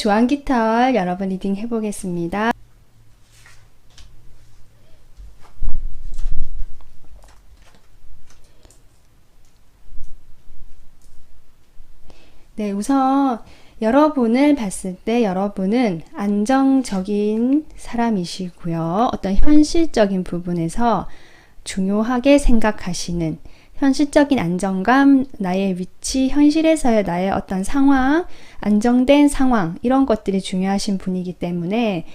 주황깃털 여러분 리딩 해보겠습니다. 네, 우선 여러분을 봤을 때 여러분은 안정적인 사람이시고요. 어떤 현실적인 부분에서 중요하게 생각하시는 현실적인 안정감, 나의 위치, 현실에서의 나의 어떤 상황, 안정된 상황, 이런 것들이 중요하신 분이기 때문에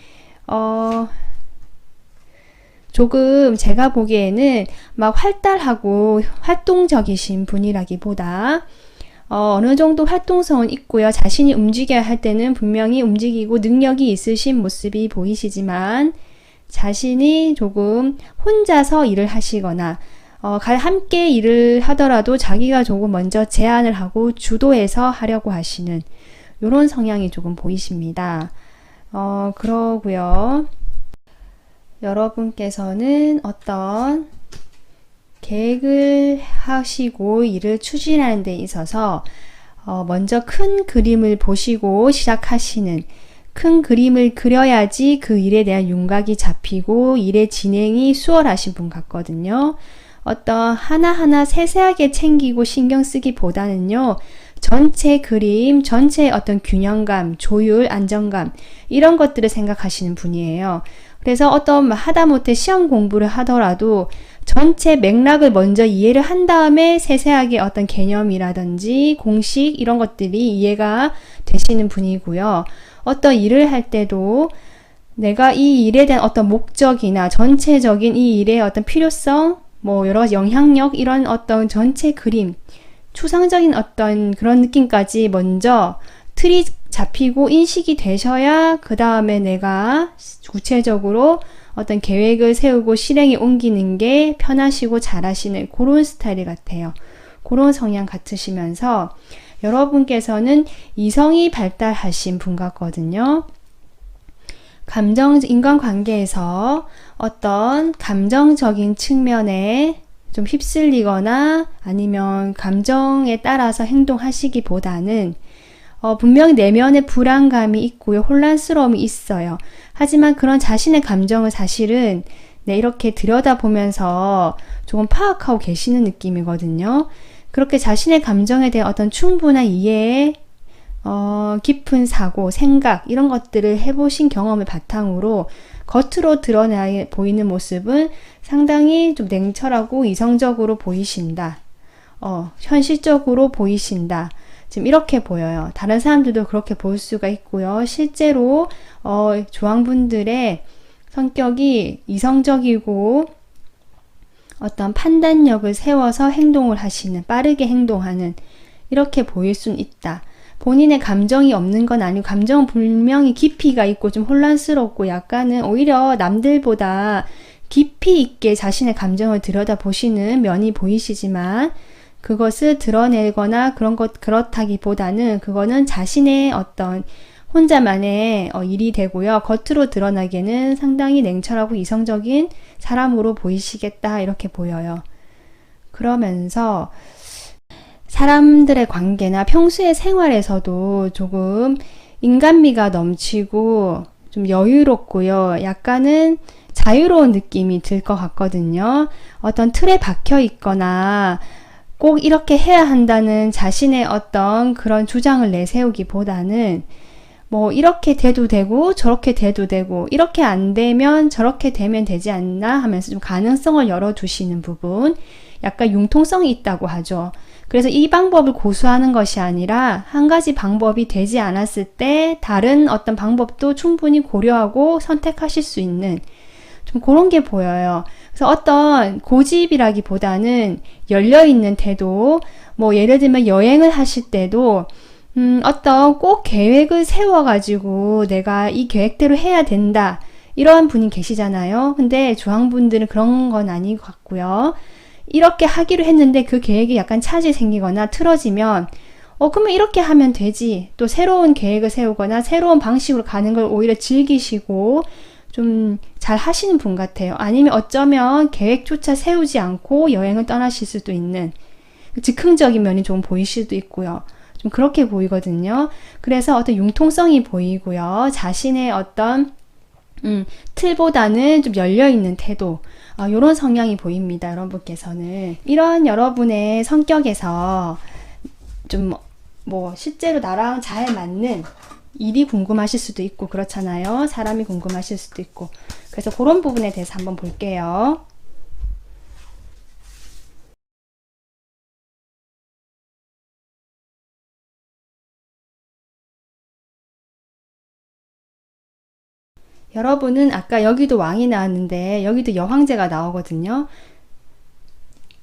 조금 제가 보기에는 막 활달하고 활동적이신 분이라기보다 어느 정도 활동성은 있고요. 자신이 움직여야 할 때는 분명히 움직이고 능력이 있으신 모습이 보이시지만 자신이 조금 혼자서 일을 하시거나 함께 일을 하더라도 자기가 조금 먼저 제안을 하고 주도해서 하려고 하시는 이런 성향이 조금 보이십니다. 그러고요. 여러분께서는 어떤 계획을 하시고 일을 추진하는 데 있어서 먼저 큰 그림을 보시고 시작하시는, 큰 그림을 그려야지 그 일에 대한 윤곽이 잡히고 일의 진행이 수월하신 분 같거든요. 어떤 하나하나 세세하게 챙기고 신경 쓰기보다는요, 전체 그림, 전체의 어떤 균형감, 조율, 안정감, 이런 것들을 생각하시는 분이에요. 그래서 어떤 하다못해 시험 공부를 하더라도 전체 맥락을 먼저 이해를 한 다음에 세세하게 어떤 개념이라든지 공식 이런 것들이 이해가 되시는 분이고요. 어떤 일을 할 때도 내가 이 일에 대한 어떤 목적이나 전체적인 이 일의 어떤 필요성, 뭐 여러 가지 영향력, 이런 어떤 전체 그림, 추상적인 어떤 그런 느낌까지 먼저 틀이 잡히고 인식이 되셔야 그 다음에 내가 구체적으로 어떤 계획을 세우고 실행에 옮기는 게 편하시고 잘하시는 그런 스타일 같아요. 그런 성향 같으시면서 여러분께서는 이성이 발달하신 분 같거든요. 인간관계에서 어떤 감정적인 측면에 좀 휩쓸리거나 아니면 감정에 따라서 행동하시기보다는 분명히 내면에 불안감이 있고요. 혼란스러움이 있어요. 하지만 그런 자신의 감정을 사실은 이렇게 들여다보면서 조금 파악하고 계시는 느낌이거든요. 그렇게 자신의 감정에 대한 어떤 충분한 이해, 깊은 사고, 생각 이런 것들을 해보신 경험을 바탕으로 겉으로 드러나 보이는 모습은 상당히 좀 냉철하고 이성적으로 보이신다. 현실적으로 보이신다. 지금 이렇게 보여요. 다른 사람들도 그렇게 볼 수가 있고요. 실제로 조항분들의 성격이 이성적이고 어떤 판단력을 세워서 행동을 하시는, 빠르게 행동하는, 이렇게 보일 수는 있다. 본인의 감정이 없는 건 아니고 감정은 분명히 깊이가 있고 좀 혼란스럽고 약간은 오히려 남들보다 깊이 있게 자신의 감정을 들여다보시는 면이 보이시지만 그것을 드러내거나 그렇다기보다는 그거는 자신의 어떤 혼자만의 일이 되고요. 겉으로 드러나기에는 상당히 냉철하고 이성적인 사람으로 보이시겠다 이렇게 보여요. 그러면서 사람들의 관계나 평소의 생활에서도 조금 인간미가 넘치고 좀 여유롭고요. 약간은 자유로운 느낌이 들 것 같거든요. 어떤 틀에 박혀 있거나 꼭 이렇게 해야 한다는 자신의 어떤 그런 주장을 내세우기보다는 뭐 이렇게 돼도 되고 저렇게 돼도 되고 이렇게 안 되면 저렇게 되면 되지 않나 하면서 좀 가능성을 열어두시는 부분, 약간 융통성이 있다고 하죠. 그래서 이 방법을 고수하는 것이 아니라 한 가지 방법이 되지 않았을 때 다른 어떤 방법도 충분히 고려하고 선택하실 수 있는 좀 그런 게 보여요. 그래서 어떤 고집이라기보다는 열려있는 태도, 뭐 예를 들면 여행을 하실 때도 어떤 꼭 계획을 세워가지고 내가 이 계획대로 해야 된다 이러한 분이 계시잖아요. 근데 조항분들은 그런 건 아닌 것 같고요. 이렇게 하기로 했는데 그 계획이 약간 차질이 생기거나 틀어지면 그러면 이렇게 하면 되지. 또 새로운 계획을 세우거나 새로운 방식으로 가는 걸 오히려 즐기시고 좀 잘 하시는 분 같아요. 아니면 어쩌면 계획조차 세우지 않고 여행을 떠나실 수도 있는 즉흥적인 면이 좀 보이실 수도 있고요. 좀 그렇게 보이거든요. 그래서 어떤 융통성이 보이고요. 자신의 어떤 틀보다는 좀 열려있는 태도, 이런 성향이 보입니다. 여러분께서는 이런 여러분의 성격에서 좀 뭐 실제로 나랑 잘 맞는 일이 궁금하실 수도 있고 그렇잖아요. 사람이 궁금하실 수도 있고. 그래서 그런 부분에 대해서 한번 볼게요. 여러분은 아까 여기도 왕이 나왔는데 여기도 여황제가 나오거든요.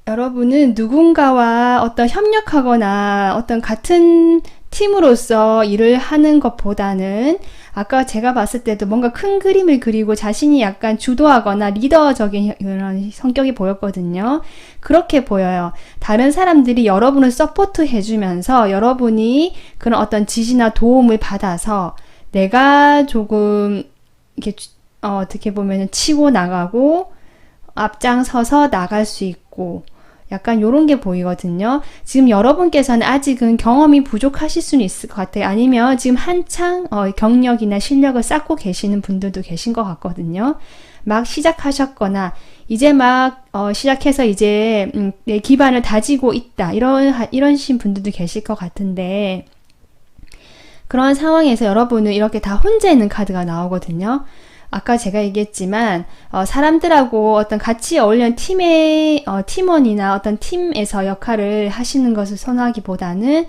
여러분은 누군가와 어떤 협력하거나 어떤 같은 팀으로서 일을 하는 것보다는 아까 제가 봤을 때도 뭔가 큰 그림을 그리고 자신이 약간 주도하거나 리더적인 그런 성격이 보였거든요. 그렇게 보여요. 다른 사람들이 여러분을 서포트 해주면서 여러분이 그런 어떤 지시나 도움을 받아서 내가 조금 이렇게 어떻게 보면 치고 나가고 앞장서서 나갈 수 있고 약간 요런 게 보이거든요. 지금 여러분께서는 아직은 경험이 부족하실 수는 있을 것 같아요. 아니면 지금 한창 경력이나 실력을 쌓고 계시는 분들도 계신 것 같거든요. 막 시작하셨거나 이제 막 시작해서 이제 내 기반을 다지고 있다 이런 분들도 계실 것 같은데 그런 상황에서 여러분은 이렇게 다 혼자 있는 카드가 나오거든요. 아까 제가 얘기했지만 사람들하고 어떤 같이 어울리는 팀의 팀원이나 어떤 팀에서 역할을 하시는 것을 선호하기보다는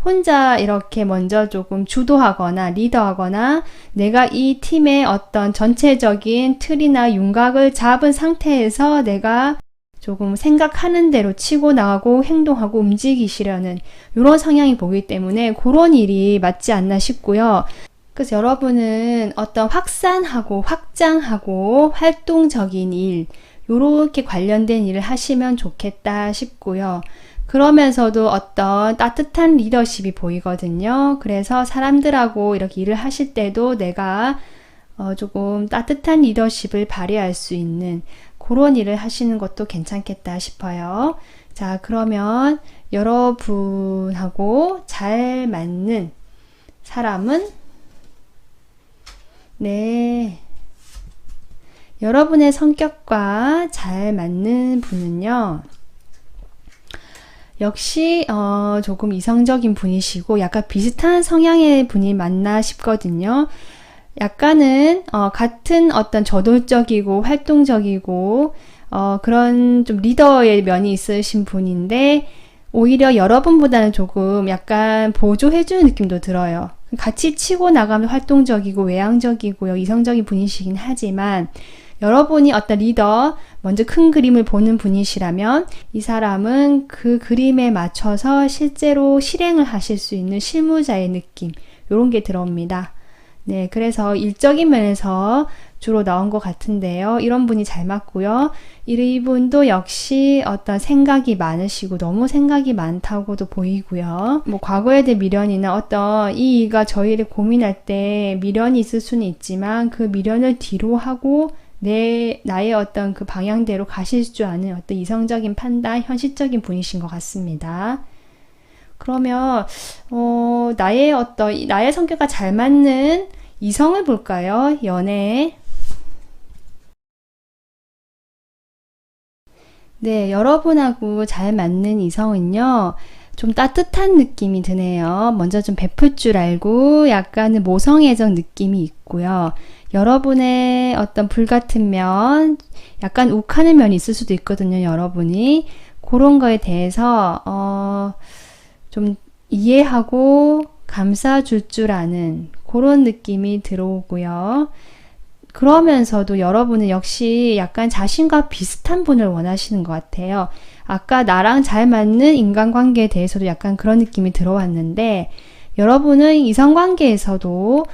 혼자 이렇게 먼저 조금 주도하거나 리더하거나 내가 이 팀의 어떤 전체적인 틀이나 윤곽을 잡은 상태에서 내가 조금 생각하는 대로 치고 나가고 행동하고 움직이시려는 이런 성향이 보기 때문에 그런 일이 맞지 않나 싶고요. 그래서 여러분은 어떤 확산하고 확장하고 활동적인 일, 요렇게 관련된 일을 하시면 좋겠다 싶고요. 그러면서도 어떤 따뜻한 리더십이 보이거든요. 그래서 사람들하고 이렇게 일을 하실 때도 내가 조금 따뜻한 리더십을 발휘할 수 있는 그런 일을 하시는 것도 괜찮겠다 싶어요. 자, 그러면 여러분하고 잘 맞는 사람은 네. 여러분의 성격과 잘 맞는 분은요. 역시 조금 이성적인 분이시고 약간 비슷한 성향의 분이 맞나 싶거든요. 약간은 같은 어떤 저돌적이고 활동적이고 그런 좀 리더의 면이 있으신 분인데 오히려 여러분보다는 조금 약간 보조해주는 느낌도 들어요. 같이 치고 나가면 활동적이고 외향적이고요. 이성적인 분이시긴 하지만 여러분이 어떤 리더, 먼저 큰 그림을 보는 분이시라면 이 사람은 그 그림에 맞춰서 실제로 실행을 하실 수 있는 실무자의 느낌, 이런 게 들어옵니다. 네, 그래서 일적인 면에서 주로 나온 것 같은데요. 이런 분이 잘 맞고요. 이분도 역시 어떤 생각이 많으시고 너무 생각이 많다고도 보이고요. 뭐 과거에 대한 미련이나 어떤 이 이가 저희를 고민할 때 미련이 있을 수는 있지만 그 미련을 뒤로 하고 나의 어떤 그 방향대로 가실 줄 아는 어떤 이성적인 판단, 현실적인 분이신 것 같습니다. 그러면 나의 성격과 잘 맞는 이성을 볼까요? 연애. 네, 여러분하고 잘 맞는 이성은요, 좀 따뜻한 느낌이 드네요. 먼저 좀 베풀 줄 알고 약간은 모성애적 느낌이 있고요. 여러분의 어떤 불같은 면, 약간 욱하는 면이 있을 수도 있거든요, 여러분이. 그런 거에 대해서, 좀 이해하고 감싸줄 줄 아는 그런 느낌이 들어오고요. 그러면서도 여러분은 역시 약간 자신과 비슷한 분을 원하시는 것 같아요. 아까 나랑 잘 맞는 인간관계에 대해서도 약간 그런 느낌이 들어왔는데 여러분은 이성관계에서도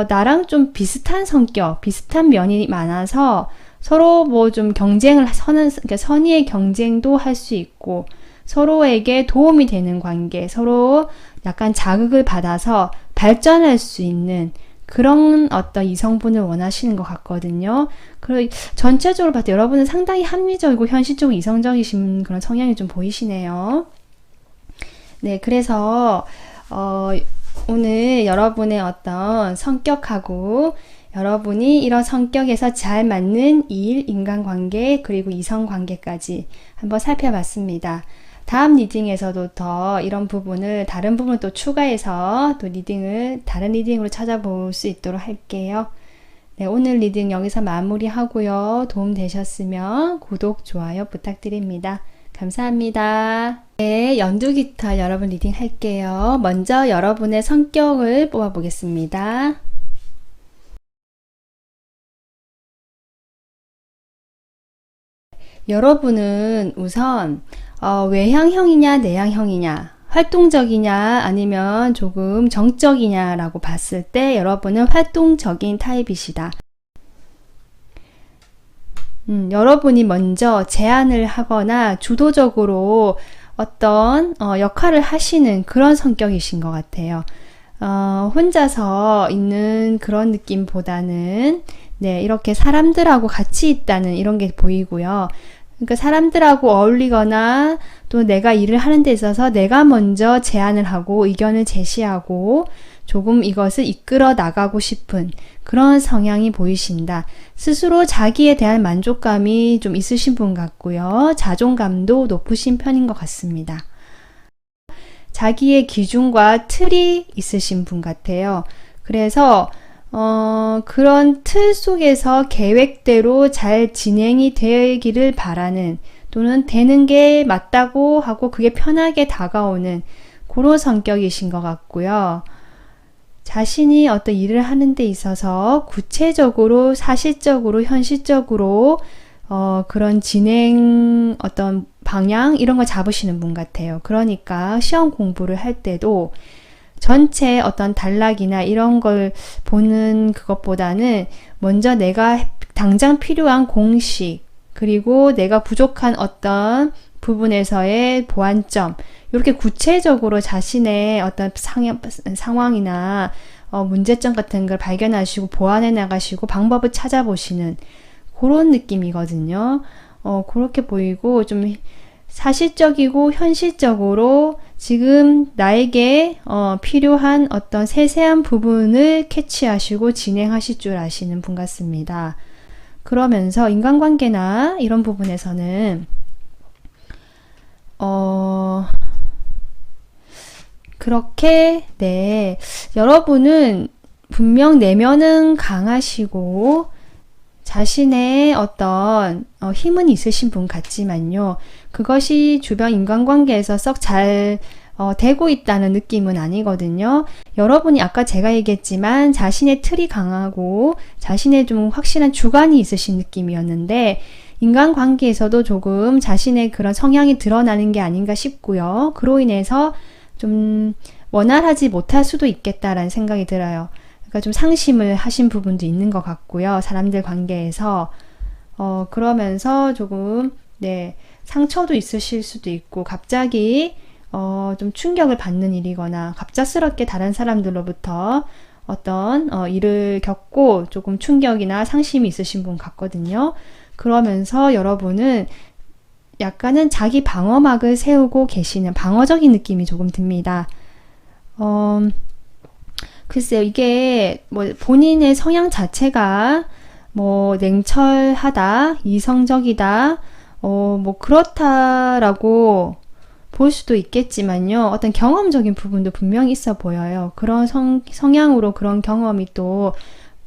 나랑 좀 비슷한 성격, 비슷한 면이 많아서 서로 뭐 좀 경쟁을 그러니까 선의의 경쟁도 할 수 있고 서로에게 도움이 되는 관계, 서로 약간 자극을 받아서 발전할 수 있는 그런 어떤 이성분을 원하시는 것 같거든요. 그리고 전체적으로 봤을 때 여러분은 상당히 합리적이고 현실적이고 이성적이신 그런 성향이 좀 보이시네요. 네, 그래서 오늘 여러분의 어떤 성격하고 여러분이 이런 성격에서 잘 맞는 일, 인간관계, 그리고 이성관계까지 한번 살펴봤습니다. 다음 리딩에서도 더 이런 부분을, 다른 부분을 또 추가해서 또 다른 리딩으로 찾아볼 수 있도록 할게요. 네, 오늘 리딩 여기서 마무리하고요. 도움 되셨으면 구독, 좋아요 부탁드립니다. 감사합니다. 네, 연두 깃털 여러분 리딩 할게요. 먼저 여러분의 성격을 뽑아보겠습니다. 여러분은 우선 외향형이냐 내향형이냐, 활동적이냐 아니면 조금 정적이냐 라고 봤을 때 여러분은 활동적인 타입이시다. 여러분이 먼저 제안을 하거나 주도적으로 어떤 역할을 하시는 그런 성격이신 것 같아요. 혼자서 있는 그런 느낌보다는 네, 이렇게 사람들하고 같이 있다는 이런 게 보이고요. 그러니까 사람들하고 어울리거나 또 내가 일을 하는 데 있어서 내가 먼저 제안을 하고 의견을 제시하고 조금 이것을 이끌어 나가고 싶은 그런 성향이 보이신다. 스스로 자기에 대한 만족감이 좀 있으신 분 같고요. 자존감도 높으신 편인 것 같습니다. 자기의 기준과 틀이 있으신 분 같아요. 그래서 그런 틀 속에서 계획대로 잘 진행이 되기를 바라는, 또는 되는 게 맞다고 하고 그게 편하게 다가오는 그런 성격이신 것 같고요. 자신이 어떤 일을 하는 데 있어서 구체적으로, 사실적으로, 현실적으로 그런 진행 어떤 방향 이런 걸 잡으시는 분 같아요. 그러니까 시험 공부를 할 때도 전체 어떤 단락이나 이런 걸 보는 그것보다는 먼저 내가 당장 필요한 공식, 그리고 내가 부족한 어떤 부분에서의 보완점, 이렇게 구체적으로 자신의 어떤 상황이나 문제점 같은 걸 발견하시고 보완해 나가시고 방법을 찾아보시는 그런 느낌이거든요. 그렇게 보이고 좀 사실적이고 현실적으로 지금 나에게 필요한 어떤 세세한 부분을 캐치하시고 진행하실 줄 아시는 분 같습니다. 그러면서 인간관계나 이런 부분에서는 그렇게 네, 여러분은 분명 내면은 강하시고 자신의 어떤 힘은 있으신 분 같지만요, 그것이 주변 인간관계에서 썩 잘 되고 있다는 느낌은 아니거든요. 여러분이 아까 제가 얘기했지만 자신의 틀이 강하고 자신의 좀 확실한 주관이 있으신 느낌이었는데, 인간관계에서도 조금 자신의 그런 성향이 드러나는 게 아닌가 싶고요. 그로 인해서 좀 원활하지 못할 수도 있겠다라는 생각이 들어요. 그러니까 좀 상심을 하신 부분도 있는 것 같고요. 사람들 관계에서 그러면서 조금 네, 상처도 있으실 수도 있고, 갑자기 좀 충격을 받는 일이거나 갑작스럽게 다른 사람들로부터 어떤 일을 겪고 조금 충격이나 상심이 있으신 분 같거든요. 그러면서 여러분은 약간은 자기 방어막을 세우고 계시는 방어적인 느낌이 조금 듭니다. 글쎄요, 이게 뭐 본인의 성향 자체가 뭐 냉철하다, 이성적이다, 뭐 그렇다라고 볼 수도 있겠지만요, 어떤 경험적인 부분도 분명히 있어 보여요. 그런 성향으로 그런 경험이 또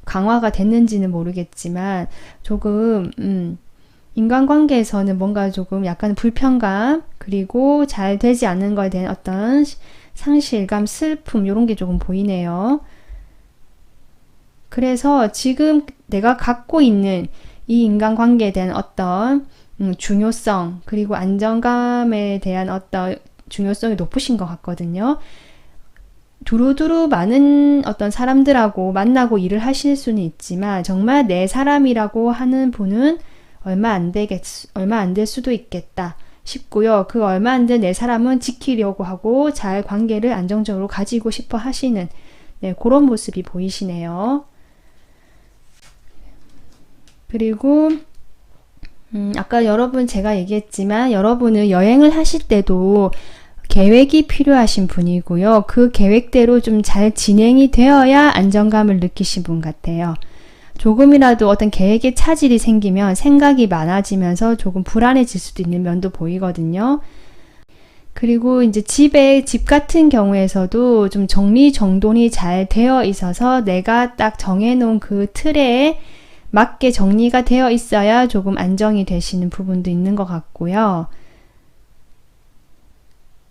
강화가 됐는지는 모르겠지만 조금 인간관계에서는 뭔가 조금 약간 불편감, 그리고 잘 되지 않는 거에 대한 어떤 상실감, 슬픔, 이런 게 조금 보이네요. 그래서 지금 내가 갖고 있는 이 인간관계에 대한 어떤 중요성, 그리고 안정감에 대한 어떤 중요성이 높으신 것 같거든요. 두루두루 많은 어떤 사람들하고 만나고 일을 하실 수는 있지만 정말 내 사람이라고 하는 분은 얼마 안 될 수도 있겠다 싶고요. 그 얼마 안 된 내 사람은 지키려고 하고 잘 관계를 안정적으로 가지고 싶어 하시는 네, 그런 모습이 보이시네요. 그리고 아까 제가 얘기했지만 여러분은 여행을 하실 때도 계획이 필요하신 분이고요. 그 계획대로 좀 잘 진행이 되어야 안정감을 느끼신 분 같아요. 조금이라도 어떤 계획에 차질이 생기면 생각이 많아지면서 조금 불안해질 수도 있는 면도 보이거든요. 그리고 이제 집 같은 경우에서도 좀 정리정돈이 잘 되어 있어서 내가 딱 정해놓은 그 틀에 맞게 정리가 되어 있어야 조금 안정이 되시는 부분도 있는 것 같고요.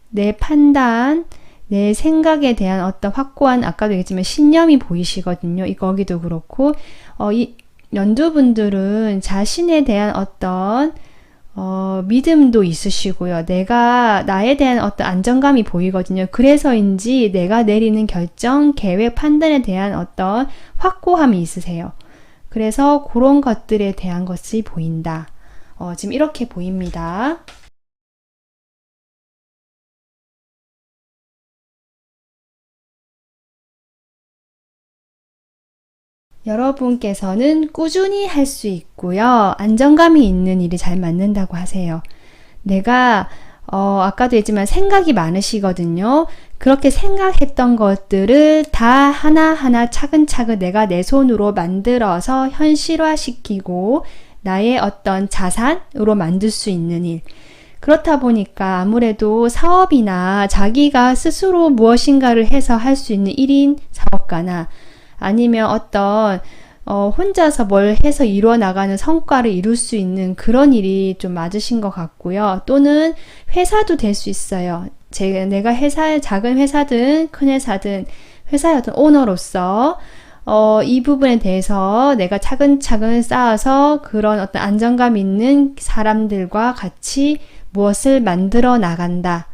내 판단, 내 생각에 대한 어떤 확고한, 아까도 얘기했지만 신념이 보이시거든요. 거기도 그렇고, 이 연두분들은 자신에 대한 어떤 믿음도 있으시고요. 나에 대한 어떤 안정감이 보이거든요. 그래서인지 내가 내리는 결정, 계획, 판단에 대한 어떤 확고함이 있으세요. 그래서 그런 것들에 대한 것이 보인다. 지금 이렇게 보입니다. 여러분께서는 꾸준히 할 수 있고요. 안정감이 있는 일이 잘 맞는다고 하세요. 내가 아까도 했지만 생각이 많으시거든요. 그렇게 생각했던 것들을 다 하나하나 차근차근 내가 내 손으로 만들어서 현실화시키고 나의 어떤 자산으로 만들 수 있는 일. 그렇다 보니까 아무래도 사업이나 자기가 스스로 무엇인가를 해서 할 수 있는 1인 사업가나 아니면 어떤 혼자서 뭘 해서 이루어 나가는 성과를 이룰 수 있는 그런 일이 좀 맞으신 것 같고요. 또는 회사도 될 수 있어요. 내가 작은 회사든 큰 회사든 회사의 어떤 오너로서 이 부분에 대해서 내가 차근차근 쌓아서 그런 어떤 안정감 있는 사람들과 같이 무엇을 만들어 나간다.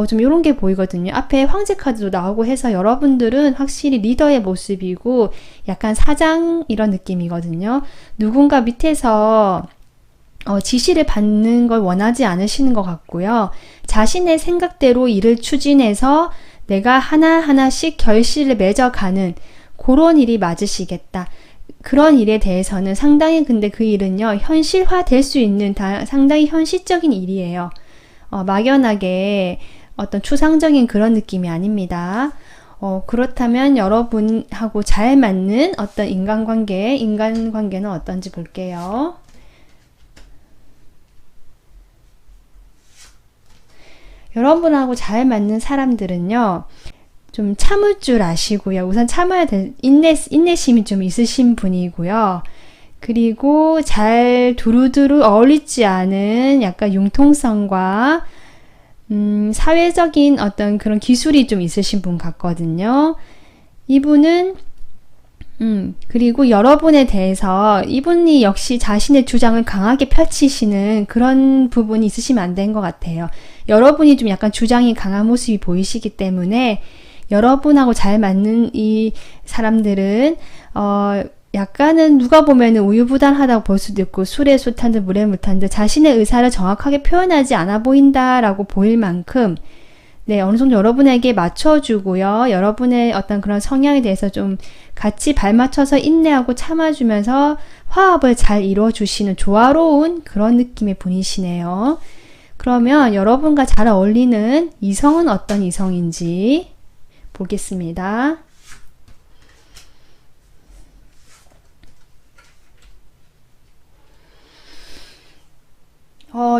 좀 이런 게 보이거든요. 앞에 황제 카드도 나오고 해서 여러분들은 확실히 리더의 모습이고 약간 사장 이런 느낌이거든요. 누군가 밑에서 지시를 받는 걸 원하지 않으시는 것 같고요. 자신의 생각대로 일을 추진해서 내가 하나하나씩 결실을 맺어가는 그런 일이 맞으시겠다. 그런 일에 대해서는 상당히 근데 그 일은요. 현실화 될 수 있는 상당히 현실적인 일이에요. 막연하게 어떤 추상적인 그런 느낌이 아닙니다. 그렇다면 여러분하고 잘 맞는 어떤 인간관계는 어떤지 볼게요. 여러분하고 잘 맞는 사람들은요, 좀 참을 줄 아시고요. 우선 참아야 될 인내심이 좀 있으신 분이고요. 그리고 잘 두루두루 어울리지 않은 약간 융통성과 사회적인 어떤 그런 기술이 좀 있으신 분 같거든요. 이분은 그리고 여러분에 대해서 이분이 역시 자신의 주장을 강하게 펼치시는 그런 부분이 있으시면 안 된 것 같아요. 여러분이 좀 약간 주장이 강한 모습이 보이시기 때문에 여러분하고 잘 맞는 이 사람들은 약간은 누가 보면은 우유부단하다고 볼 수도 있고 술에 술 탄 듯 물에 물 탄 듯 자신의 의사를 정확하게 표현하지 않아 보인다라고 보일 만큼 네, 어느 정도 여러분에게 맞춰주고요. 여러분의 어떤 그런 성향에 대해서 좀 같이 발맞춰서 인내하고 참아주면서 화합을 잘 이루어주시는 조화로운 그런 느낌의 분이시네요. 그러면 여러분과 잘 어울리는 이성은 어떤 이성인지 보겠습니다.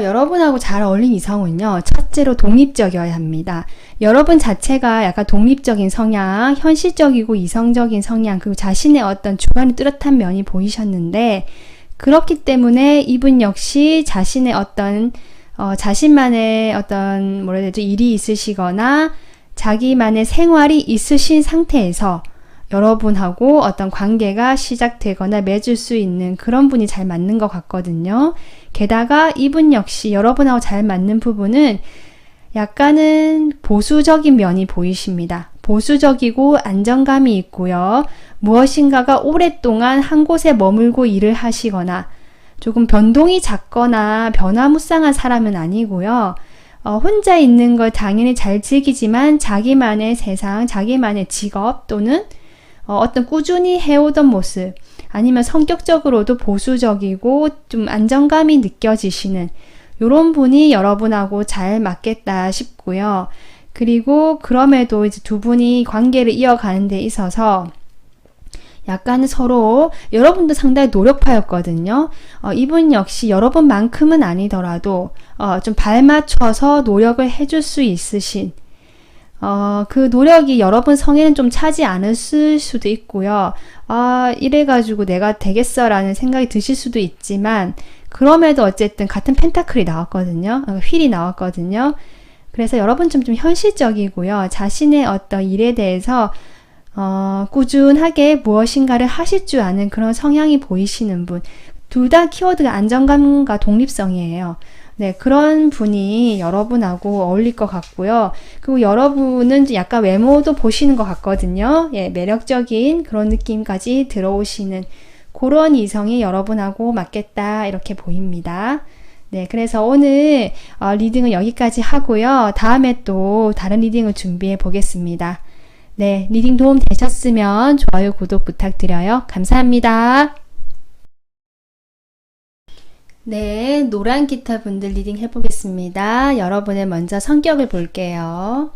여러분하고 잘 어울리는 이성은요, 첫째로 독립적이어야 합니다. 여러분 자체가 약간 독립적인 성향, 현실적이고 이성적인 성향, 그리고 자신의 어떤 주관이 뚜렷한 면이 보이셨는데, 그렇기 때문에 이분 역시 자신의 어떤, 자신만의 어떤, 뭐라 해야 되죠, 일이 있으시거나, 자기만의 생활이 있으신 상태에서 여러분하고 어떤 관계가 시작되거나 맺을 수 있는 그런 분이 잘 맞는 것 같거든요. 게다가 이분 역시 여러분하고 잘 맞는 부분은 약간은 보수적인 면이 보이십니다. 보수적이고 안정감이 있고요. 무엇인가가 오랫동안 한 곳에 머물고 일을 하시거나 조금 변동이 작거나 변화무쌍한 사람은 아니고요. 혼자 있는 걸 당연히 잘 즐기지만 자기만의 세상, 자기만의 직업 또는 어떤 꾸준히 해오던 모습 아니면 성격적으로도 보수적이고 좀 안정감이 느껴지시는 요런 분이 여러분하고 잘 맞겠다 싶고요. 그리고 그럼에도 이제 두 분이 관계를 이어가는 데 있어서 약간 서로 여러분도 상당히 노력파였거든요. 이분 역시 여러분만큼은 아니더라도 좀 발맞춰서 노력을 해줄 수 있으신 그 노력이 여러분 성에는 좀 차지 않았을 수도 있고요. 이래가지고 내가 되겠어라는 생각이 드실 수도 있지만 그럼에도 어쨌든 같은 펜타클이 나왔거든요. 휠이 나왔거든요. 그래서 여러분 좀 현실적이고요. 자신의 어떤 일에 대해서 꾸준하게 무엇인가를 하실 줄 아는 그런 성향이 보이시는 분. 둘 다 키워드가 안정감과 독립성이에요. 네, 그런 분이 여러분하고 어울릴 것 같고요. 그리고 여러분은 약간 외모도 보시는 것 같거든요. 예, 매력적인 그런 느낌까지 들어오시는 그런 이성이 여러분하고 맞겠다 이렇게 보입니다. 네, 그래서 오늘 리딩은 여기까지 하고요. 다음에 또 다른 리딩을 준비해 보겠습니다. 네, 리딩 도움 되셨으면 좋아요, 구독 부탁드려요. 감사합니다. 네, 노란 기타 분들 리딩 해보겠습니다. 여러분의 먼저 성격을 볼게요.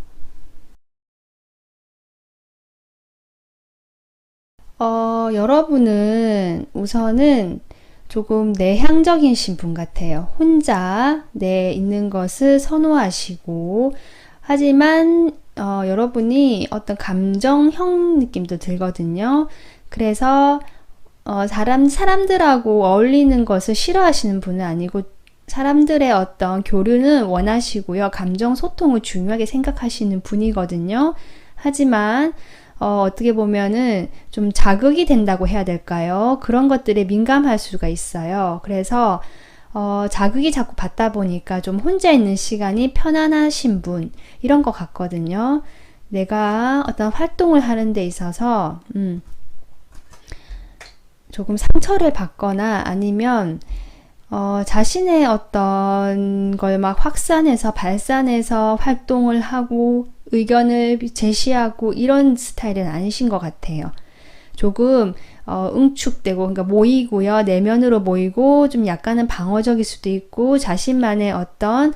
여러분은 우선은 조금 내향적이신 분 같아요. 혼자 있는 것을 선호하시고 하지만 여러분이 어떤 감정형 느낌도 들거든요. 그래서 사람들하고 어울리는 것을 싫어하시는 분은 아니고 사람들의 어떤 교류는 원하시고요. 감정 소통을 중요하게 생각하시는 분이거든요. 하지만 어떻게 보면은 좀 자극이 된다고 해야 될까요? 그런 것들에 민감할 수가 있어요. 그래서 자극이 자꾸 받다 보니까 좀 혼자 있는 시간이 편안하신 분 이런 것 같거든요. 내가 어떤 활동을 하는 데 있어서 조금 상처를 받거나 아니면 자신의 어떤 걸 막 확산해서 발산해서 활동을 하고 의견을 제시하고 이런 스타일은 아니신 것 같아요. 조금 응축되고 그러니까 모이고요. 내면으로 모이고 좀 약간은 방어적일 수도 있고 자신만의 어떤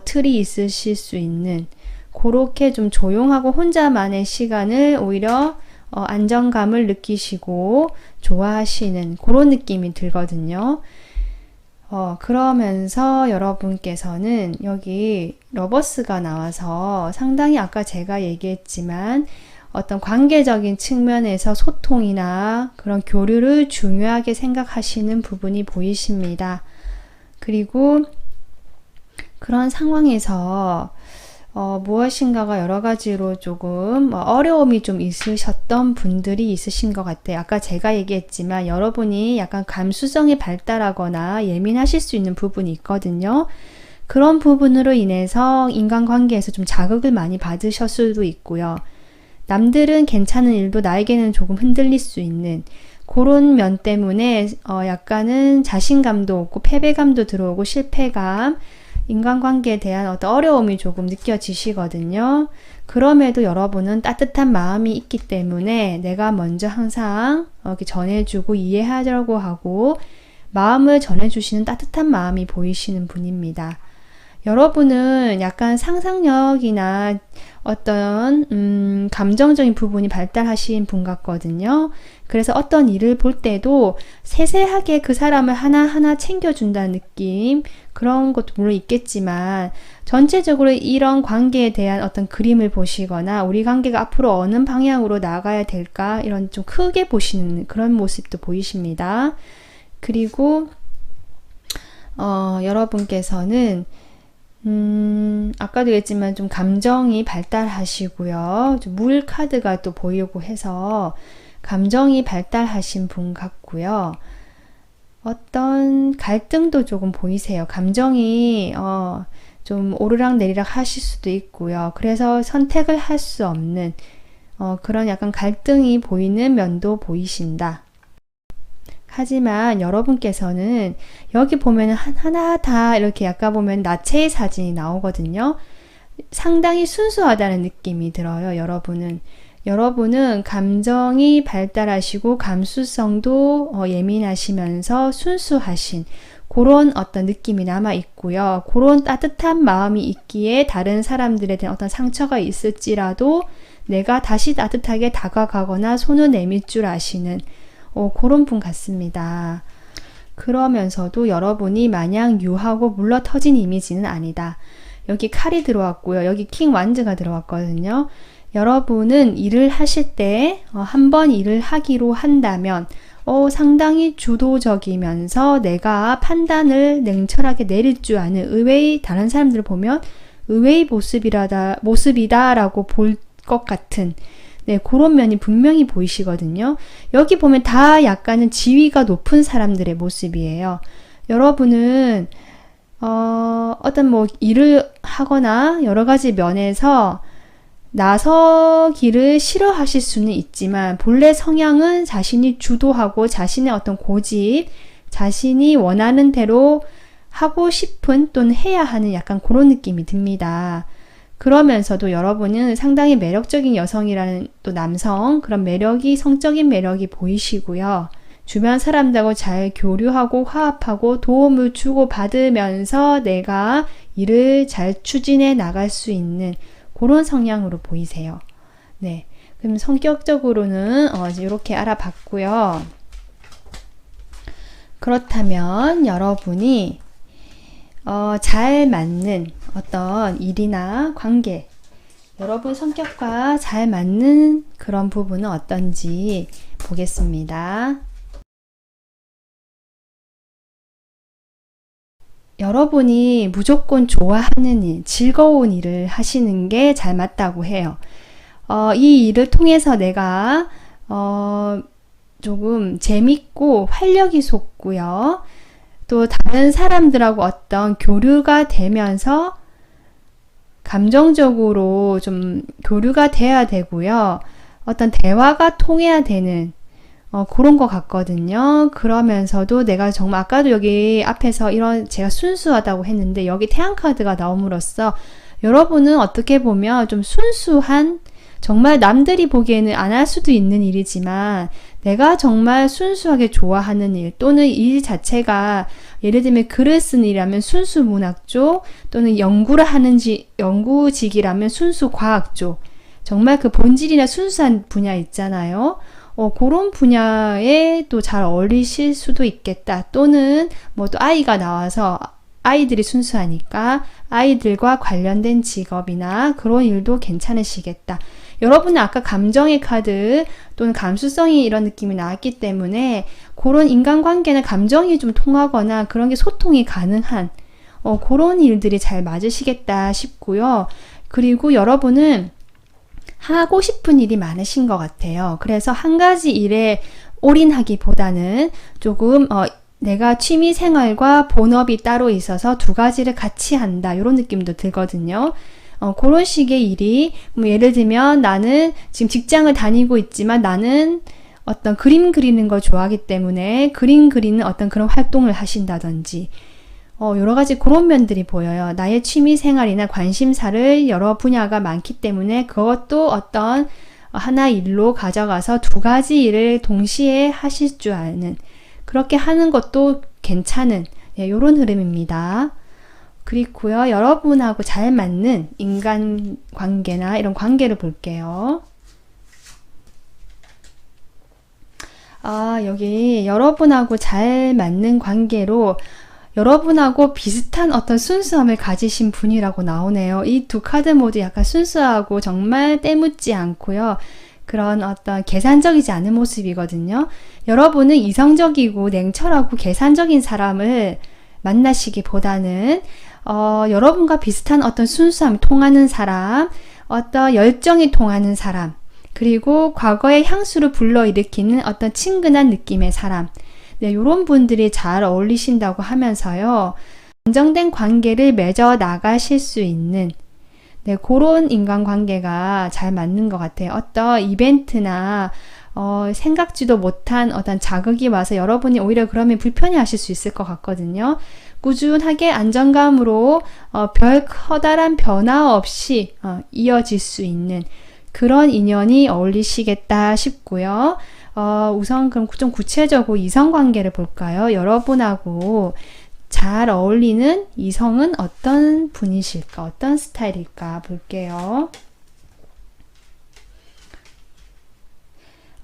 틀이 있으실 수 있는 그렇게 좀 조용하고 혼자만의 시간을 오히려 안정감을 느끼시고 좋아하시는 그런 느낌이 들거든요. 그러면서 여러분께서는 여기 러버스가 나와서 상당히 아까 제가 얘기했지만 어떤 관계적인 측면에서 소통이나 그런 교류를 중요하게 생각하시는 부분이 보이십니다. 그리고 그런 상황에서 무엇인가가 여러 가지로 조금 어려움이 좀 있으셨던 분들이 있으신 것 같아요. 아까 제가 얘기했지만 여러분이 약간 감수성이 발달하거나 예민하실 수 있는 부분이 있거든요. 그런 부분으로 인해서 인간관계에서 좀 자극을 많이 받으실 수도 있고요. 남들은 괜찮은 일도 나에게는 조금 흔들릴 수 있는 그런 면 때문에 약간은 자신감도 없고 패배감도 들어오고 실패감 인간관계에 대한 어떤 어려움이 조금 느껴지시거든요. 그럼에도 여러분은 따뜻한 마음이 있기 때문에 내가 먼저 항상 이렇게 전해주고 이해하려고 하고 마음을 전해주시는 따뜻한 마음이 보이시는 분입니다. 여러분은 약간 상상력이나 어떤 감정적인 부분이 발달하신 분 같거든요. 그래서 어떤 일을 볼 때도 세세하게 그 사람을 하나하나 챙겨준다는 느낌 그런 것도 물론 있겠지만 전체적으로 이런 관계에 대한 어떤 그림을 보시거나 우리 관계가 앞으로 어느 방향으로 나아가야 될까 이런 좀 크게 보시는 그런 모습도 보이십니다. 그리고 여러분께서는 아까도 얘기했지만 좀 감정이 발달하시고요. 좀 물 카드가 또 보이고 해서 감정이 발달하신 분 같고요. 어떤 갈등도 조금 보이세요. 감정이 좀 오르락내리락 하실 수도 있고요. 그래서 선택을 할 수 없는 그런 약간 갈등이 보이는 면도 보이신다. 하지만 여러분께서는 여기 보면 하나 다 이렇게 약간 보면 나체의 사진이 나오거든요. 상당히 순수하다는 느낌이 들어요. 여러분은 여러분은 감정이 발달하시고 감수성도 예민하시면서 순수하신 그런 어떤 느낌이 남아 있고요. 그런 따뜻한 마음이 있기에 다른 사람들에 대한 어떤 상처가 있을지라도 내가 다시 따뜻하게 다가가거나 손을 내밀 줄 아시는 그런 분 같습니다. 그러면서도 여러분이 마냥 유하고 물러터진 이미지는 아니다. 여기 칼이 들어왔고요. 여기 킹 완즈가 들어왔거든요. 여러분은 일을 하실 때 한번 일을 하기로 한다면 상당히 주도적이면서 내가 판단을 냉철하게 내릴 줄 아는 의외의 다른 사람들을 보면 의외의 모습이다라고 볼 것 같은 그런 면이 분명히 보이시거든요. 여기 보면 다 약간은 지위가 높은 사람들의 모습이에요. 여러분은 어떤 일을 하거나 여러 가지 면에서 나서기를 싫어하실 수는 있지만 본래 성향은 자신이 주도하고 자신의 어떤 고집, 자신이 원하는 대로 하고 싶은 또는 해야 하는 약간 그런 느낌이 듭니다. 그러면서도 여러분은 상당히 매력적인 여성이라는 또 남성, 그런 매력이, 성적인 매력이 보이시고요. 주변 사람들하고 잘 교류하고 화합하고 도움을 주고 받으면서 내가 일을 잘 추진해 나갈 수 있는 그런 성향으로 보이세요. 네. 그럼 성격적으로는 이렇게 알아봤고요. 그렇다면 여러분이 잘 맞는 어떤 일이나 관계, 여러분 성격과 잘 맞는 그런 부분은 어떤지 보겠습니다. 여러분이 무조건 좋아하는 일, 즐거운 일을 하시는 게 잘 맞다고 해요. 이 일을 통해서 내가 조금 재밌고 활력이 솟고요. 또 다른 사람들하고 어떤 교류가 되면서 감정적으로 좀 교류가 돼야 되고요. 어떤 대화가 통해야 되는 그런 것 같거든요. 그러면서도 내가 정말 아까도 여기 앞에서 이런 제가 순수하다고 했는데 여기 태양 카드가 나옴으로써 여러분은 어떻게 보면 좀 순수한 정말 남들이 보기에는 안 할 수도 있는 일이지만 내가 정말 순수하게 좋아하는 일 또는 일 자체가 예를 들면 글을 쓰는 일이라면 순수 문학 쪽 또는 연구를 하는지 연구직이라면 순수 과학 쪽 정말 그 본질이나 순수한 분야 있잖아요. 그런 분야에 또 잘 어울리실 수도 있겠다. 또는 또 아이가 나와서 아이들이 순수하니까 아이들과 관련된 직업이나 그런 일도 괜찮으시겠다. 여러분은 아까 감정의 카드 또는 감수성이 이런 느낌이 나왔기 때문에 그런 인간관계나 감정이 좀 통하거나 그런 게 소통이 가능한 그런 일들이 잘 맞으시겠다 싶고요. 그리고 여러분은 하고 싶은 일이 많으신 것 같아요. 그래서 한 가지 일에 올인하기보다는 조금 내가 취미 생활과 본업이 따로 있어서 두 가지를 같이 한다 이런 느낌도 들거든요. 그런 식의 일이 예를 들면 나는 지금 직장을 다니고 있지만 나는 어떤 그림 그리는 걸 좋아하기 때문에 그림 그리는 어떤 그런 활동을 하신다든지 여러 가지 그런 면들이 보여요. 나의 취미 생활이나 관심사를 여러 분야가 많기 때문에 그것도 어떤 하나 일로 가져가서 두 가지 일을 동시에 하실 줄 아는 그렇게 하는 것도 괜찮은 이런 흐름입니다. 그리고요, 여러분하고 잘 맞는 인간관계나 이런 관계를 볼게요. 여기 여러분하고 잘 맞는 관계로 여러분하고 비슷한 어떤 순수함을 가지신 분이라고 나오네요. 이 두 카드 모두 약간 순수하고 정말 때묻지 않고요. 그런 어떤 계산적이지 않은 모습이거든요. 여러분은 이성적이고 냉철하고 계산적인 사람을 만나시기보다는 여러분과 비슷한 어떤 순수함이 통하는 사람, 어떤 열정이 통하는 사람, 그리고 과거의 향수를 불러일으키는 어떤 친근한 느낌의 사람, 이런 분들이 잘 어울리신다고 하면서요. 안정된 관계를 맺어 나가실 수 있는 그런 인간관계가 잘 맞는 것 같아요. 어떤 이벤트나 생각지도 못한 어떤 자극이 와서 여러분이 오히려 그러면 불편해하실 수 있을 것 같거든요. 꾸준하게 안정감으로 별 커다란 변화 없이 이어질 수 있는 그런 인연이 어울리시겠다 싶고요. 우선 그럼 좀 구체적으로 이성관계를 볼까요? 여러분하고 잘 어울리는 이성은 어떤 분이실까? 어떤 스타일일까? 볼게요.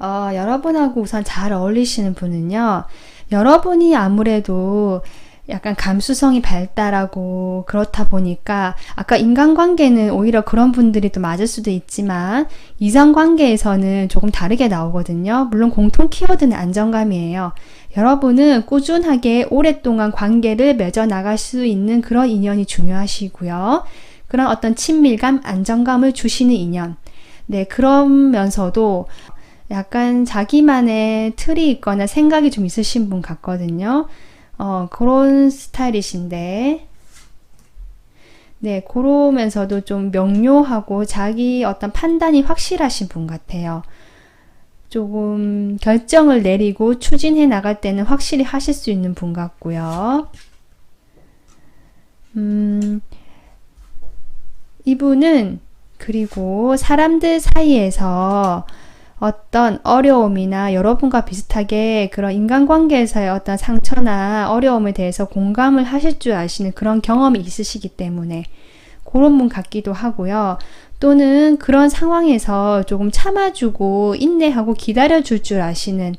여러분하고 우선 잘 어울리시는 분은요. 여러분이 아무래도 약간 감수성이 발달하고 그렇다 보니까 아까 인간관계는 오히려 그런 분들이 또 맞을 수도 있지만 이성관계에서는 조금 다르게 나오거든요. 물론 공통 키워드는 안정감이에요. 여러분은 꾸준하게 오랫동안 관계를 맺어 나갈 수 있는 그런 인연이 중요하시고요. 그런 어떤 친밀감, 안정감을 주시는 인연. 네, 그러면서도 약간 자기만의 틀이 있거나 생각이 좀 있으신 분 같거든요. 그런 스타일이신데, 네, 그러면서도 좀 명료하고 자기 어떤 판단이 확실하신 분 같아요. 조금 결정을 내리고 추진해 나갈 때는 확실히 하실 수 있는 분 같고요. 이분은 그리고 사람들 사이에서 어떤 어려움이나 여러분과 비슷하게 그런 인간관계에서의 어떤 상처나 어려움에 대해서 공감을 하실 줄 아시는 그런 경험이 있으시기 때문에 그런 분 같기도 하고요. 또는 그런 상황에서 조금 참아주고 인내하고 기다려줄 줄 아시는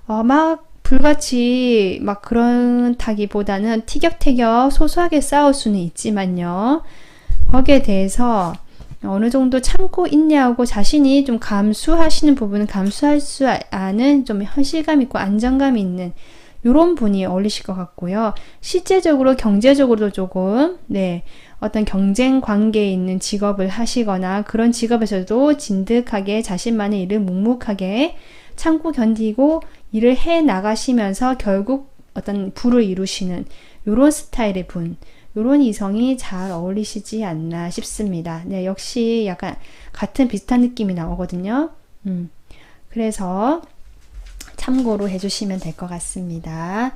막 불같이 막 그렇다기보다는 티격태격 소소하게 싸울 수는 있지만요. 거기에 대해서 어느 정도 참고 인내하고 자신이 좀 감수하시는 부분은 감수할 수 아는 좀 현실감 있고 안정감 있는 이런 분이 어울리실 것 같고요. 실제적으로 경제적으로도 조금 어떤 경쟁 관계에 있는 직업을 하시거나 그런 직업에서도 진득하게 자신만의 일을 묵묵하게 참고 견디고 일을 해 나가시면서 결국 어떤 부를 이루시는 이런 스타일의 분, 이런 이성이 잘 어울리시지 않나 싶습니다. 네, 역시 약간 같은 비슷한 느낌이 나오거든요. 그래서 참고로 해주시면 될 것 같습니다.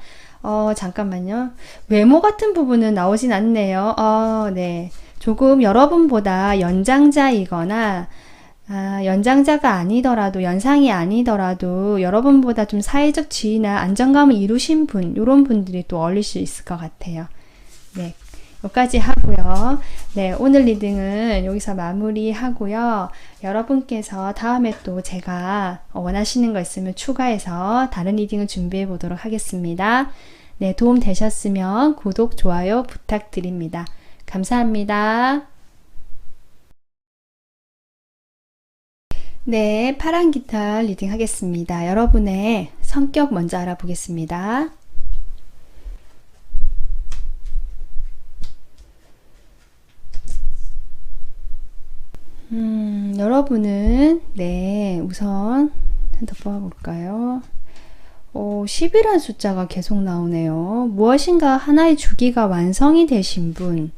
잠깐만요. 외모 같은 부분은 나오진 않네요. 네. 조금 여러분보다 연장자이거나, 연장자가 아니더라도, 연상이 아니더라도, 여러분보다 좀 사회적 지위나 안정감을 이루신 분, 이런 분들이 또 어울릴 수 있을 것 같아요. 네. 여기까지 하고요. 네, 오늘 리딩은 여기서 마무리하고요. 여러분께서 다음에 또 제가 원하시는 거 있으면 추가해서 다른 리딩을 준비해 보도록 하겠습니다. 네, 도움 되셨으면 구독, 좋아요 부탁드립니다. 감사합니다. 네, 파란 깃털 리딩 하겠습니다. 여러분의 성격 먼저 알아보겠습니다. 여러분은 우선 한 더 뽑아볼까요? 10이라는 숫자가 계속 나오네요. 무엇인가 하나의 주기가 완성이 되신 분.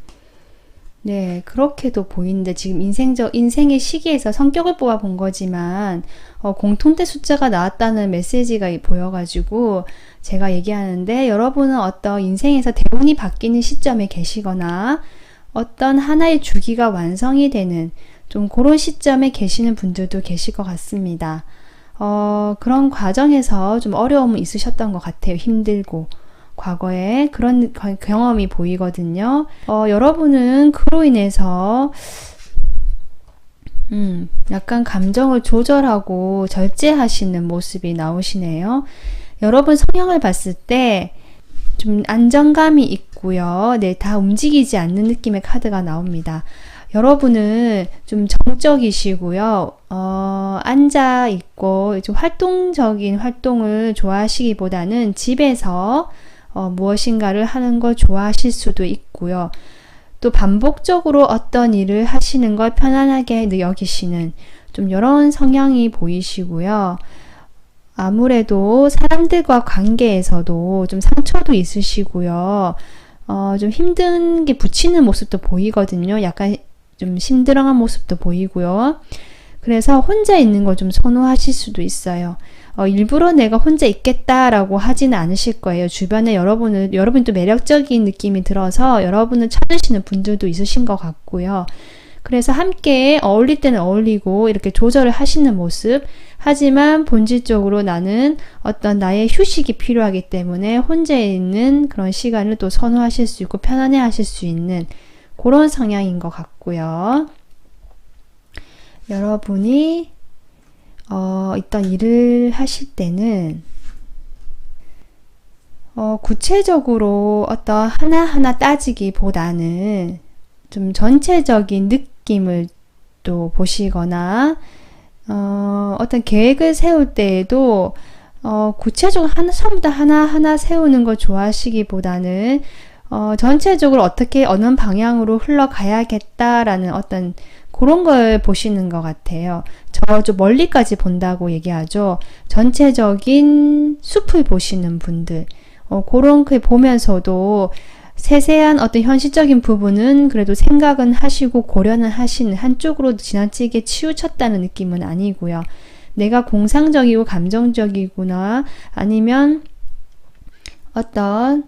네, 그렇게도 보이는데 지금 인생의 시기에서 성격을 뽑아본 거지만 공통대 숫자가 나왔다는 메시지가 보여가지고 제가 얘기하는데 여러분은 어떤 인생에서 대운이 바뀌는 시점에 계시거나 어떤 하나의 주기가 완성이 되는 좀 그런 시점에 계시는 분들도 계실 것 같습니다. 그런 과정에서 좀 어려움은 있으셨던 것 같아요. 힘들고. 과거에 그런 경험이 보이거든요. 여러분은 그로 인해서 약간 감정을 조절하고 절제하시는 모습이 나오시네요. 여러분 성향을 봤을 때 좀 안정감이 있고요. 네, 다 움직이지 않는 느낌의 카드가 나옵니다. 여러분은 좀 정적이시고요. 앉아 있고 좀 활동적인 활동을 좋아하시기보다는 집에서 무엇인가를 하는 걸 좋아하실 수도 있고요. 또 반복적으로 어떤 일을 하시는 걸 편안하게 여기시는 좀 이런 성향이 보이시고요. 아무래도 사람들과 관계에서도 좀 상처도 있으시고요. 좀 힘든 게 붙이는 모습도 보이거든요. 약간 좀 심드렁한 모습도 보이고요. 그래서 혼자 있는 걸 좀 선호하실 수도 있어요. 일부러 내가 혼자 있겠다라고 하지는 않으실 거예요. 주변에 여러분이 또 매력적인 느낌이 들어서 여러분을 찾으시는 분들도 있으신 것 같고요. 그래서 함께 어울릴 때는 어울리고 이렇게 조절을 하시는 모습. 하지만 본질적으로 나는 어떤 나의 휴식이 필요하기 때문에 혼자 있는 그런 시간을 또 선호하실 수 있고 편안해 하실 수 있는 그런 성향인 것 같고요. 여러분이 어떤 일을 하실 때는 구체적으로 어떤 하나하나 따지기보다는 좀 전체적인 느낌을 또 보시거나 어떤 계획을 세울 때에도 구체적으로 처음부터 하나하나 세우는 걸 좋아하시기보다는 전체적으로 어떻게 어느 방향으로 흘러가야겠다라는 어떤 그런 걸 보시는 것 같아요. 저 멀리까지 본다고 얘기하죠. 전체적인 숲을 보시는 분들. 그런 걸 보면서도 세세한 어떤 현실적인 부분은 그래도 생각은 하시고 고려는 하시는 한쪽으로 지나치게 치우쳤다는 느낌은 아니고요. 내가 공상적이고 감정적이구나 아니면 어떤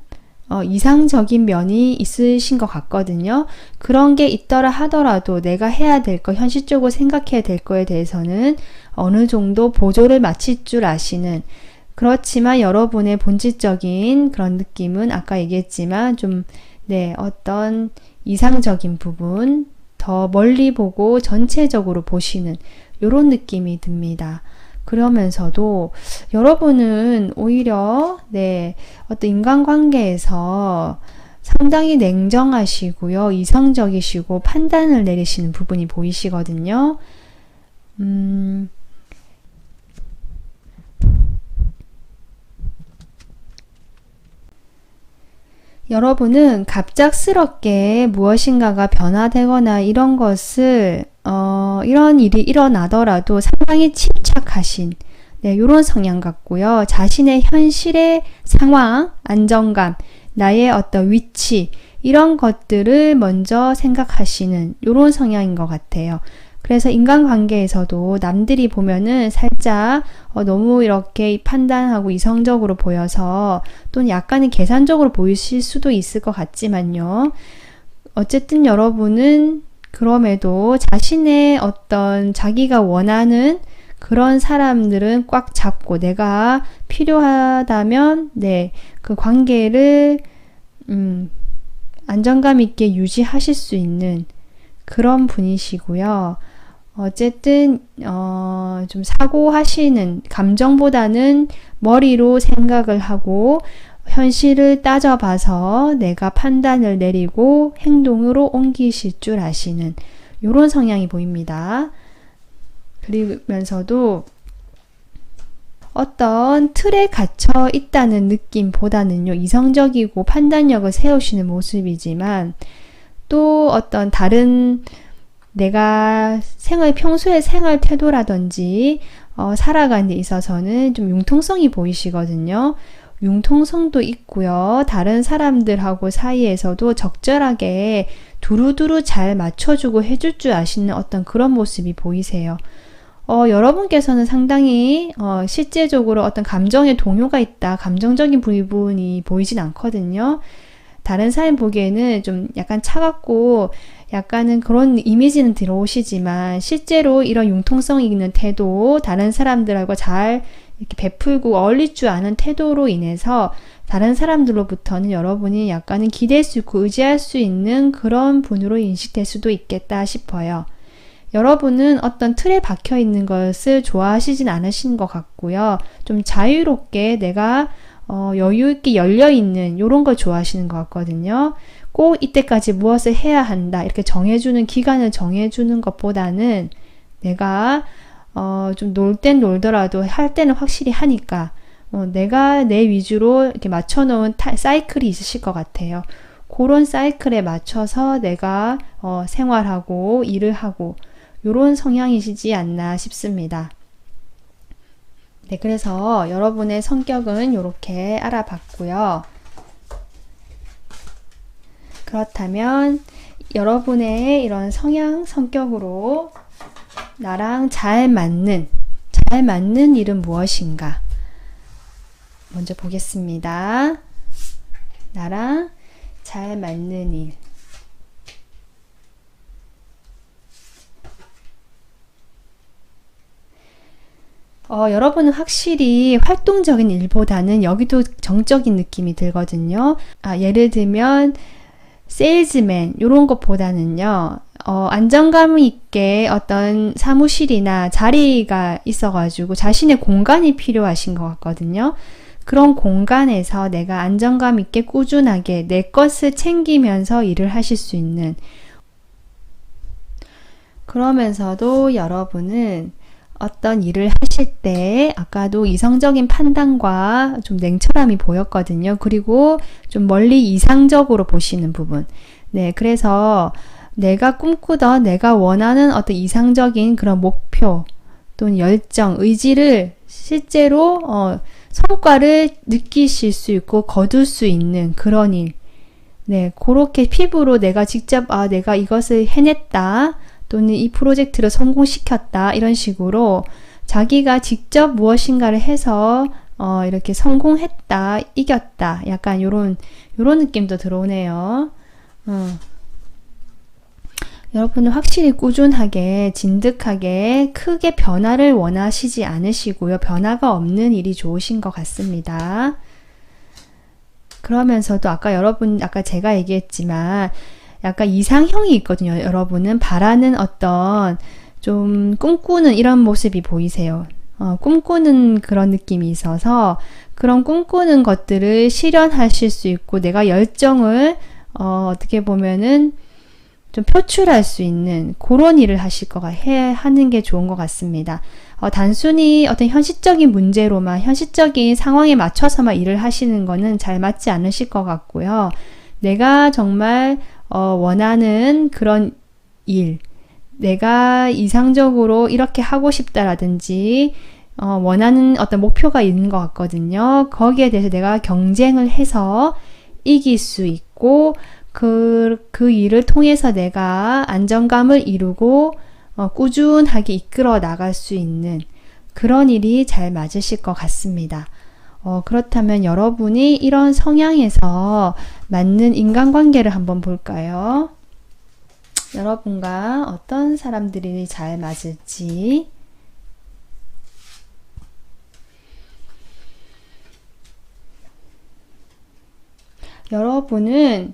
이상적인 면이 있으신 것 같거든요. 그런 게 있더라 하더라도 내가 해야 될 거, 현실적으로 생각해야 될 거에 대해서는 어느 정도 보조를 마칠 줄 아시는, 그렇지만 여러분의 본질적인 그런 느낌은 아까 얘기했지만 좀, 어떤 이상적인 부분, 더 멀리 보고 전체적으로 보시는 이런 느낌이 듭니다. 그러면서도 여러분은 오히려 어떤 인간관계에서 상당히 냉정하시고요. 이성적이시고 판단을 내리시는 부분이 보이시거든요. 여러분은 갑작스럽게 무엇인가가 변화되거나 이런 것을 이런 일이 일어나더라도 상당히 침착하신 이런 성향 같고요. 자신의 현실의 상황, 안정감, 나의 어떤 위치 이런 것들을 먼저 생각하시는 이런 성향인 것 같아요. 그래서 인간관계에서도 남들이 보면은 살짝 너무 이렇게 판단하고 이성적으로 보여서 또는 약간은 계산적으로 보이실 수도 있을 것 같지만요. 어쨌든 여러분은 그럼에도 자신의 어떤 자기가 원하는 그런 사람들은 꽉 잡고 내가 필요하다면 그 관계를 안정감 있게 유지하실 수 있는 그런 분이시고요. 어쨌든 좀 사고하시는 감정보다는 머리로 생각을 하고 현실을 따져봐서 내가 판단을 내리고 행동으로 옮기실 줄 아시는 이런 성향이 보입니다. 그러면서도 어떤 틀에 갇혀 있다는 느낌보다는요, 이성적이고 판단력을 세우시는 모습이지만 또 어떤 다른 내가 평소의 생활 태도라든지 살아가는 데 있어서는 좀 융통성이 보이시거든요. 융통성도 있고요. 다른 사람들하고 사이에서도 적절하게 두루두루 잘 맞춰주고 해줄 줄 아시는 어떤 그런 모습이 보이세요. 여러분께서는 상당히 실제적으로 어떤 감정의 동요가 있다, 감정적인 부분이 보이진 않거든요. 다른 사람 보기에는 좀 약간 차갑고 약간은 그런 이미지는 들어오시지만 실제로 이런 융통성 있는 태도, 다른 사람들하고 잘 이렇게 베풀고 어울릴 줄 아는 태도로 인해서 다른 사람들로부터는 여러분이 약간은 기댈 수 있고 의지할 수 있는 그런 분으로 인식될 수도 있겠다 싶어요. 여러분은 어떤 틀에 박혀 있는 것을 좋아하시진 않으신 것 같고요. 좀 자유롭게 내가 여유 있게 열려 있는 이런 걸 좋아하시는 것 같거든요. 꼭 이때까지 무엇을 해야 한다 이렇게 정해주는 기간을 정해주는 것보다는 내가 좀 놀 땐 놀더라도 할 때는 확실히 하니까 내가 내 위주로 이렇게 맞춰놓은 사이클이 있으실 것 같아요. 그런 사이클에 맞춰서 내가 생활하고 일을 하고 이런 성향이시지 않나 싶습니다. 그래서 여러분의 성격은 이렇게 알아봤고요. 그렇다면 여러분의 이런 성격으로 나랑 잘 맞는 일은 무엇인가? 먼저 보겠습니다. 나랑 잘 맞는 일. 여러분은 확실히 활동적인 일보다는 여기도 정적인 느낌이 들거든요. 예를 들면 세일즈맨 이런 것보다는요. 안정감 있게 어떤 사무실이나 자리가 있어가지고 자신의 공간이 필요하신 것 같거든요. 그런 공간에서 내가 안정감 있게 꾸준하게 내 것을 챙기면서 일을 하실 수 있는, 그러면서도 여러분은 어떤 일을 하실 때 아까도 이성적인 판단과 좀 냉철함이 보였거든요. 그리고 좀 멀리 이상적으로 보시는 부분. 네, 그래서 내가 꿈꾸던 내가 원하는 어떤 이상적인 그런 목표 또는 열정, 의지를 실제로 성과를 느끼실 수 있고 거둘 수 있는 그런 일. 네, 그렇게 피부로 내가 직접 내가 이것을 해냈다. 또는 이 프로젝트를 성공시켰다. 이런 식으로 자기가 직접 무엇인가를 해서 이렇게 성공했다. 이겼다. 약간 요런 느낌도 들어오네요. 여러분은 확실히 꾸준하게 진득하게 크게 변화를 원하시지 않으시고요. 변화가 없는 일이 좋으신 것 같습니다. 그러면서도 아까 제가 얘기했지만 약간 이상형이 있거든요. 여러분은 바라는 어떤 좀 꿈꾸는 이런 모습이 보이세요. 꿈꾸는 그런 느낌이 있어서 그런 꿈꾸는 것들을 실현하실 수 있고 내가 열정을 어떻게 보면은 좀 표출할 수 있는 그런 일을 하는 게 좋은 것 같습니다. 단순히 어떤 현실적인 문제로만 현실적인 상황에 맞춰서만 일을 하시는 거는 잘 맞지 않으실 것 같고요. 내가 정말 원하는 그런 일, 내가 이상적으로 이렇게 하고 싶다라든지 원하는 어떤 목표가 있는 것 같거든요. 거기에 대해서 내가 경쟁을 해서 이길 수 있고 그 일을 통해서 내가 안정감을 이루고 꾸준하게 이끌어 나갈 수 있는 그런 일이 잘 맞으실 것 같습니다. 그렇다면 여러분이 이런 성향에서 맞는 인간관계를 한번 볼까요? 여러분과 어떤 사람들이 잘 맞을지. 여러분은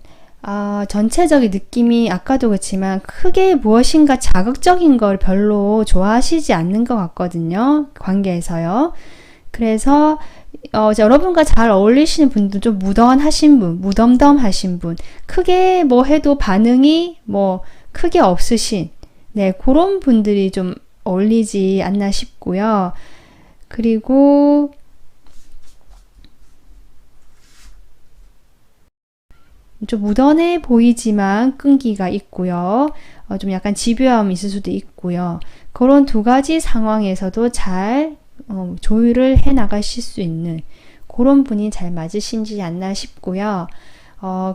전체적인 느낌이 아까도 그렇지만 크게 무엇인가 자극적인 걸 별로 좋아하시지 않는 것 같거든요. 관계에서요. 그래서 여러분과 잘 어울리시는 분도 좀 무던하신 분, 무덤덤하신 분, 크게 뭐 해도 반응이 뭐 크게 없으신, 네, 그런 분들이 좀 어울리지 않나 싶고요. 그리고 좀 무던해 보이지만 끈기가 있고요. 좀 약간 집요함이 있을 수도 있고요. 그런 두 가지 상황에서도 잘 조율을 해 나가실 수 있는 그런 분이 잘 맞으신지 않나 싶고요.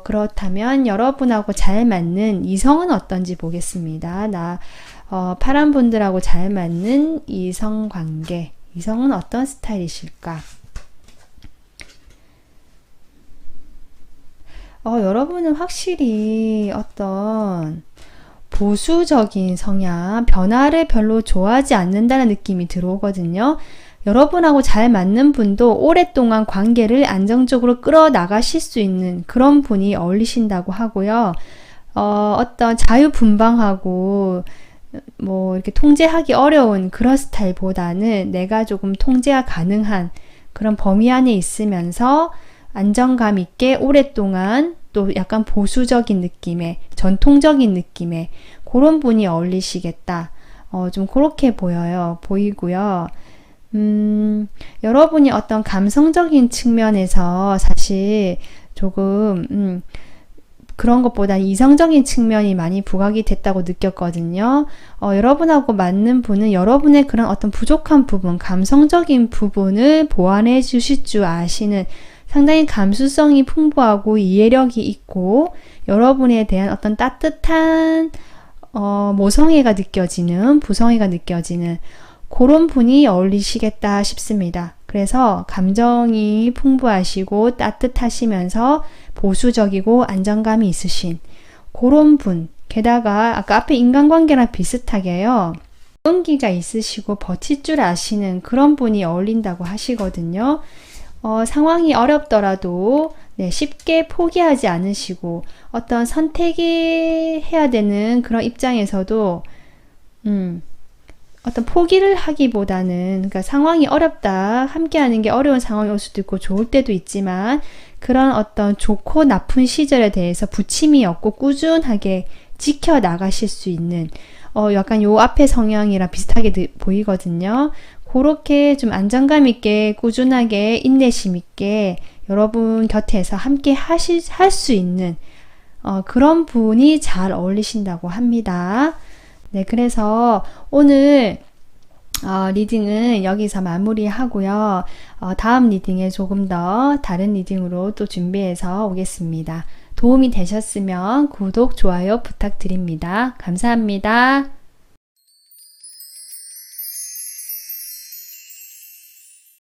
그렇다면 여러분하고 잘 맞는 이성은 어떤지 보겠습니다. 파란 분들하고 잘 맞는 이성 관계. 이성은 어떤 스타일이실까? 여러분은 확실히 어떤 보수적인 성향, 변화를 별로 좋아하지 않는다는 느낌이 들어오거든요. 여러분하고 잘 맞는 분도 오랫동안 관계를 안정적으로 끌어나가실 수 있는 그런 분이 어울리신다고 하고요. 어떤 자유분방하고 뭐 이렇게 통제하기 어려운 그런 스타일보다는 내가 조금 통제가 가능한 그런 범위 안에 있으면서 안정감 있게 오랫동안 또 약간 보수적인 느낌의 전통적인 느낌의 그런 분이 어울리시겠다. 좀 그렇게 보이고요. 여러분이 어떤 감성적인 측면에서 사실 조금 그런 것보다 이성적인 측면이 많이 부각이 됐다고 느꼈거든요. 여러분하고 맞는 분은 여러분의 그런 어떤 부족한 부분, 감성적인 부분을 보완해 주실 줄 아시는 상당히 감수성이 풍부하고 이해력이 있고 여러분에 대한 어떤 따뜻한 모성애가 느껴지는, 부성애가 느껴지는 그런 분이 어울리시겠다 싶습니다. 그래서 감정이 풍부하시고 따뜻하시면서 보수적이고 안정감이 있으신 그런 분. 게다가 아까 앞에 인간관계랑 비슷하게요. 끈기가 있으시고 버틸 줄 아시는 그런 분이 어울린다고 하시거든요. 상황이 어렵더라도 네, 쉽게 포기하지 않으시고 어떤 선택이 해야 되는 그런 입장에서도 어떤 포기를 하기보다는 그러니까 상황이 어렵다, 함께하는 게 어려운 상황이 올 수도 있고 좋을 때도 있지만 그런 어떤 좋고 나쁜 시절에 대해서 부침이 없고 꾸준하게 지켜나가실 수 있는 약간 요 앞에 성향이랑 비슷하게 보이거든요. 그렇게 좀 안정감 있게 꾸준하게 인내심 있게 여러분 곁에서 함께 할 수 있는 그런 분이 잘 어울리신다고 합니다. 네, 그래서 오늘 리딩은 여기서 마무리하고요. 다음 리딩에 조금 더 다른 리딩으로 또 준비해서 오겠습니다. 도움이 되셨으면 구독, 좋아요 부탁드립니다. 감사합니다.